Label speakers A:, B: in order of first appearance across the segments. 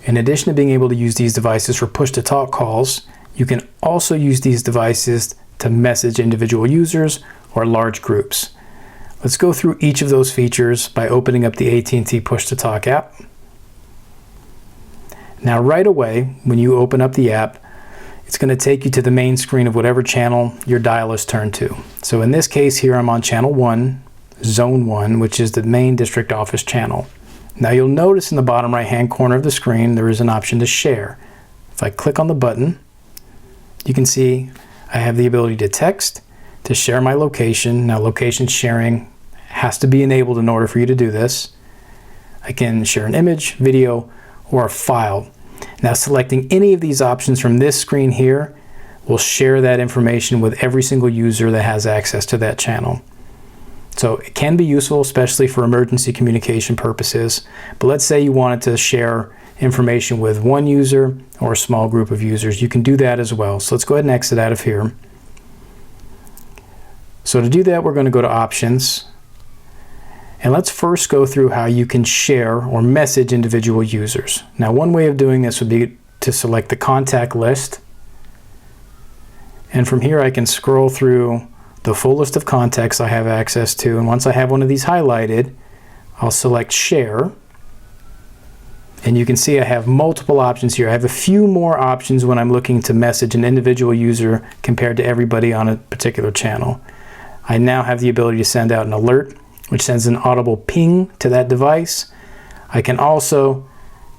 A: In addition to being able to use these devices for push-to-talk calls, you can also use these devices to message individual users or large groups. Let's go through each of those features by opening up the AT&T Push-to-Talk app. Now right away, when you open up the app, it's going to take you to the main screen of whatever channel your dial is turned to. So in this case here, I'm on channel 1, zone 1, which is the main district office channel. Now you'll notice in the bottom right hand corner of the screen there is an option to share. If I click on the button, you can see I have the ability to text, to share my location. Now location sharing has to be enabled in order for you to do this. I can share an image, video, or a file. Now selecting any of these options from this screen here will share that information with every single user that has access to that channel. So it can be useful, especially for emergency communication purposes. But let's say you wanted to share information with one user or a small group of users. You can do that as well. So let's go ahead and exit out of here. So to do that, we're going to go to Options. And let's first go through how you can share or message individual users. Now, one way of doing this would be to select the contact list. And from here, I can scroll through the full list of contacts I have access to. And once I have one of these highlighted, I'll select Share. And you can see I have multiple options here. I have a few more options when I'm looking to message an individual user compared to everybody on a particular channel. I now have the ability to send out an alert, which sends an audible ping to that device. I can also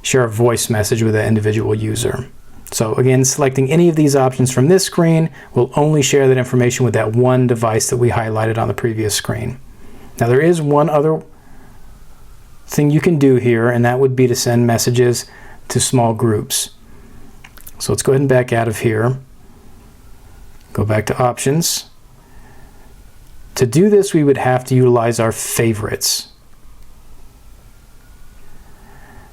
A: share a voice message with that individual user. So again, selecting any of these options from this screen will only share that information with that one device that we highlighted on the previous screen. Now there is one other thing you can do here, and that would be to send messages to small groups. So let's go ahead and back out of here. Go back to Options. To do this, we would have to utilize our favorites.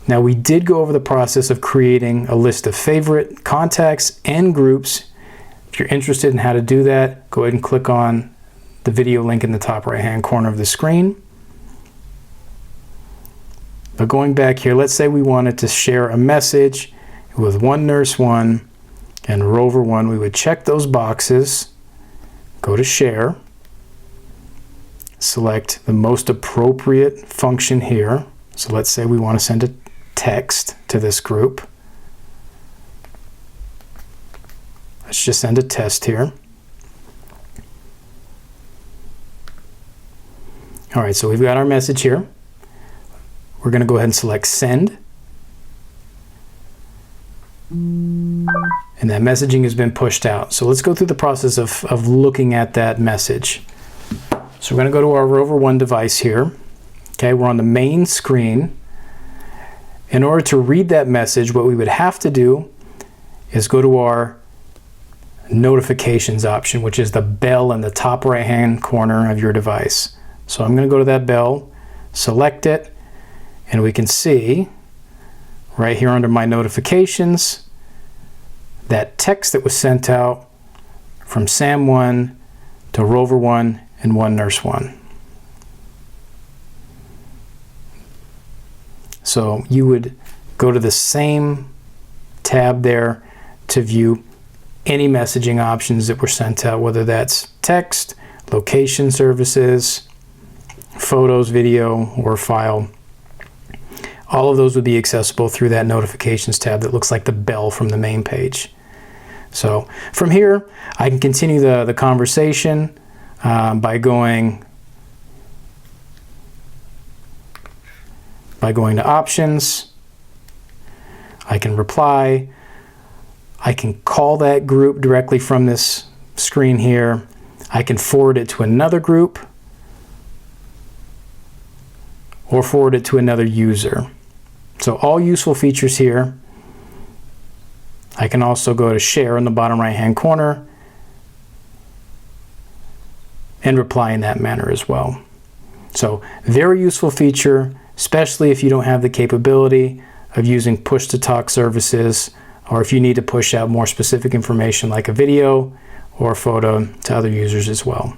A: Now, we did go over the process of creating a list of favorite contacts and groups. If you're interested in how to do that, go ahead and click on the video link in the top right-hand corner of the screen. But going back here, let's say we wanted to share a message with One Nurse 1 and Rover 1. We would check those boxes, go to Share, select the most appropriate function here. So let's say we want to send a text to this group. Let's just send a test here. All right, so we've got our message here. We're going to go ahead and select Send. And that messaging has been pushed out. So let's go through the process of looking at that message. So we're going to go to our Rover 1 device here. Okay, we're on the main screen. In order to read that message, what we would have to do is go to our notifications option, which is the bell in the top right-hand corner of your device. So I'm going to go to that bell, select it, and we can see right here under my notifications that text that was sent out from Sam1 to Rover 1 and One Nurse 1. So you would go to the same tab there to view any messaging options that were sent out, whether that's text, location services, photos, video, or file. All of those would be accessible through that notifications tab that looks like the bell from the main page. So from here, I can continue the conversation by going to Options. I can reply. I can call that group directly from this screen here. I can forward it to another group or forward it to another user. So all useful features here. I can also go to Share in the bottom right-hand corner and reply in that manner as well. So very useful feature, especially if you don't have the capability of using push-to-talk services, or if you need to push out more specific information like a video or a photo to other users as well.